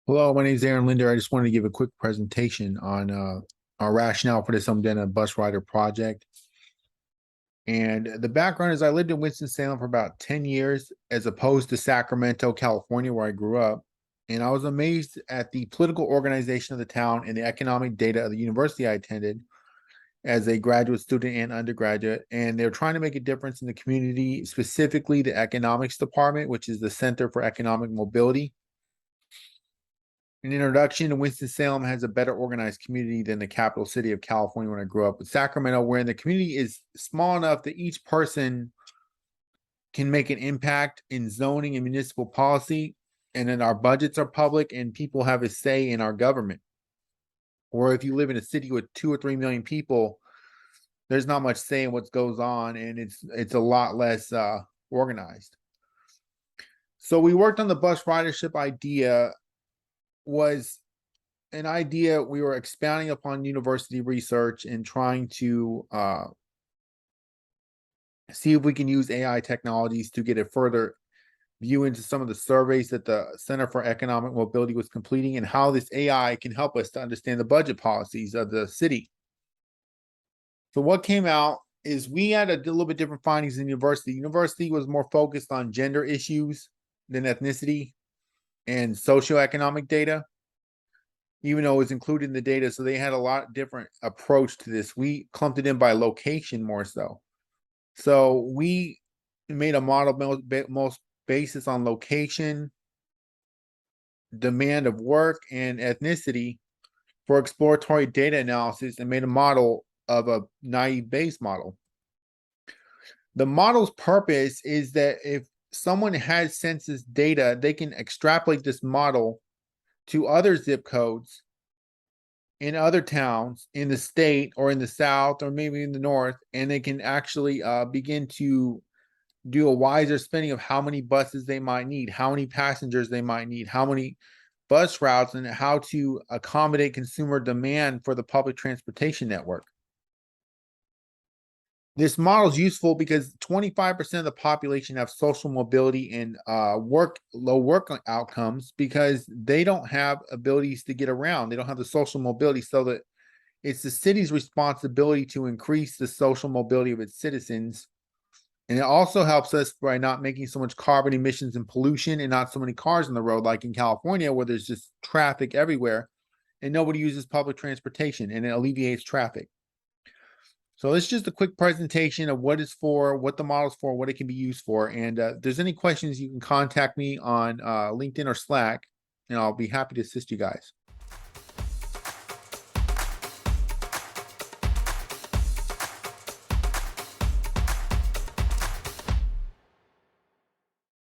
Hello, my name is Aaron Linder. I just wanted to give a quick presentation on our rationale for this Omdena bus rider project. And the background is I lived in Winston-Salem for about 10 years, as opposed to Sacramento, California, where I grew up. And I was amazed at the political organization of the town and the economic data of the university I attended as a graduate student and undergraduate. And they're trying to make a difference in the community, specifically the economics department, which is the Center for Economic Mobility. An introduction, Winston-Salem has a better organized community than the capital city of California when I grew up. With Sacramento, where the community is small enough that each person can make an impact in zoning and municipal policy, and then our budgets are public and people have a say in our government. Or if you live in a city with 2 or 3 million people, there's not much say in what goes on, and it's a lot less organized. So we worked on the bus ridership idea. Was an idea we were expounding upon university research and trying to see if we can use AI technologies to get a further view into some of the surveys that the Center for Economic Mobility was completing and how this AI can help us to understand the budget policies of the city. So what came out is we had a little bit different findings in the university. The university was more focused on gender issues than ethnicity and socioeconomic data, even though it was included in the data. So they had a lot different approach to this. We clumped it in by location more so. So we made a model most basis on location, demand of work, and ethnicity for exploratory data analysis, and made a model of a naive Bayes model. The model's purpose is that if someone has census data, they can extrapolate this model to other zip codes in other towns in the state or in the South or maybe in the North, and they can actually begin to do a wiser spending of how many buses they might need, how many passengers they might need, how many bus routes, and how to accommodate consumer demand for the public transportation network. This model is useful because 25% of the population have social mobility and low work outcomes because they don't have abilities to get around. They don't have the social mobility, so that it's the city's responsibility to increase the social mobility of its citizens. And it also helps us by not making so much carbon emissions and pollution and not so many cars on the road, like in California, where there's just traffic everywhere and nobody uses public transportation, and it alleviates traffic. So it's just a quick presentation of what it's for, what the model's for, what it can be used for. And if there's any questions, you can contact me on LinkedIn or Slack, and I'll be happy to assist you guys.